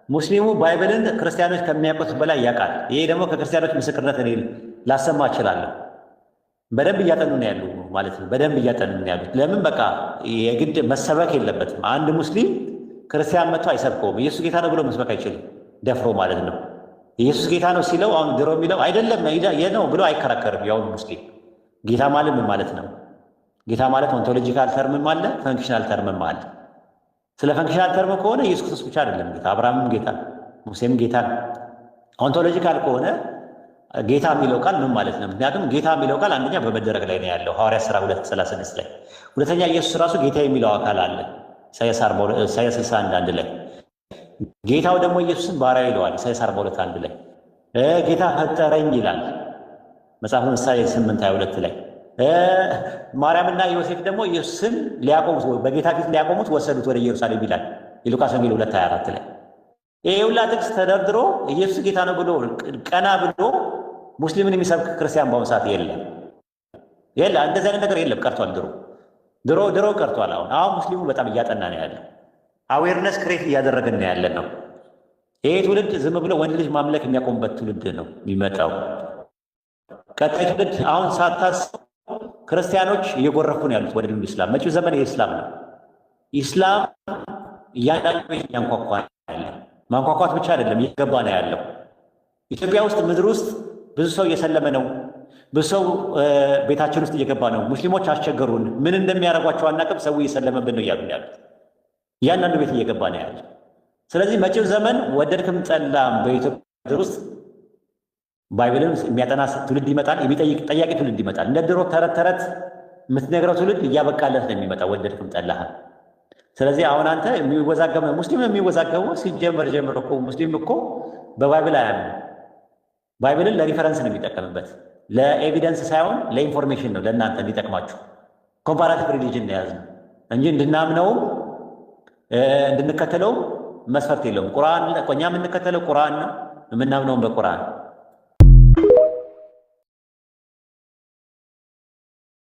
ሙስሊሙ ባይብልን ክርስቲያኖች ከሚያውቁት በላይ ያውቃል። ይሄ ደግሞ ከክርስቲያኖች ምስክርነት እኔ ላሰማ እችላለሁ። በደንብ እያጠኑ ነው ያሉ ማለት ነው። በደንብ እያጠኑ ነው ያሉት። ለምን በቃ የግድ መሰበክ የለበትም። አንድ ሙስሊም ክርስቲያን መጥቶ አይሰብከውም። ኢየሱስ ጌታ ነው ብሎ መስበክ አይችልም፣ ደፍሮ ማለት ነው። ኢየሱስ ጌታ ነው ሲለው አሁን ድሮ የሚለው አይደለም ነው ብሎ አይከራከርም። ያው ሙስሊም ጌታ ማለት ምን ማለት ነው? ጌታ ማለት ኦንቶሎጂካል ተርምም አለ፣ ፈንክሽናል ተርምም አለ። ስለ ፈንክሽናል ተርም ከሆነ ኢየሱስ ክርስቶስ ብቻ አይደለም ጌታ፣ አብርሃምም ጌታ፣ ሙሴም ጌታ። ኦንቶሎጂካል ከሆነ ጌታ የሚለው ቃል ምን ማለት ነው? ምክንያቱም ጌታ የሚለው ቃል አንደኛ በመደረግ ላይ ነው ያለው ሐዋርያት ሥራ 2:36 ላይ፣ ሁለተኛ ኢየሱስ ራሱ ጌታ የሚለው አካል አለ ኢሳይያስ 61:1 ላይ። ጌታው ደግሞ ኢየሱስን ባሪያ ይለዋል ኢሳይያስ 42:1 ላይ። ጌታ ፈጠረኝ ይላል መጽሐፈ ምሳሌ 8:22 ላይ። ማርያምና ዮሴፍ ደግሞ ኢየሱስን ሊያቆሙት በጌታ ፊት ሊያቆሙት ወሰዱት ወደ ኢየሩሳሌም ይላል የሉቃስ ወንጌል 2:24 ላይ። ይሄ ሁላ ጥቅስ ተደርድሮ ኢየሱስ ጌታ ነው ብሎ ቀና ብሎ ሙስሊምን የሚሰብክ ክርስቲያን በአሁኑ ሰዓት የለም። እንደዚህ አይነት ነገር የለም፣ ቀርቷል። ድሮ ቀርቷል። አሁን ሙስሊሙ በጣም እያጠና ነው ያለው። አዌርነስ ክሬት እያደረግን ነው ያለን ነው። ይሄ ትውልድ ዝም ብሎ ወንድ ልጅ ማምለክ የሚያቆምበት ትውልድ ነው የሚመጣው። ቀጣይ ትውልድ አሁን ሳታስብ ክርስቲያኖች እየጎረፉ ነው ያሉት ወደ ዲኑ ኢስላም። መጪው ዘመን የኢስላም ነው። ኢስላም እያንዳንዱ ቤት እያንኳኳ ያለ፣ ማንኳኳት ብቻ አይደለም እየገባ ነው ያለው። ኢትዮጵያ ውስጥ ምድር ውስጥ ብዙ ሰው እየሰለመ ነው። ብዙ ሰው ቤታችን ውስጥ እየገባ ነው። ሙስሊሞች አስቸገሩን፣ ምን እንደሚያደርጓቸው አናውቅም፣ ሰው እየሰለመብን ነው እያሉ ያሉት። እያንዳንዱ ቤት እየገባ ነው ያለ። ስለዚህ መጪው ዘመን ወደድክም ጠላም በኢትዮጵያ ውስጥ ባይብልን የሚያጠና ትውልድ ይመጣል። የሚጠይቅ ጠያቂ ትውልድ ይመጣል። እንደ ድሮ ተረት ተረት የምትነግረው ትውልድ እያበቃለት ነው የሚመጣው ወደድክም ጠላህ። ስለዚህ አሁን አንተ የሚወዛገበው ሙስሊም የሚወዛገበው ሲጀመር ጀምሮ እኮ ሙስሊም እኮ በባይብል አያምንም። ባይብልን ለሪፈረንስ ነው የሚጠቀምበት፣ ለኤቪደንስ ሳይሆን ለኢንፎርሜሽን ነው፣ ለእናንተ እንዲጠቅማችሁ። ኮምፓራቲቭ ሪሊጅን ነው የያዝነው እንጂ እንድናምነውም እንድንከተለውም መስፈርት የለውም። ቁርአን እኛ የምንከተለው ቁርአን ነው፣ የምናምነውም በቁርአን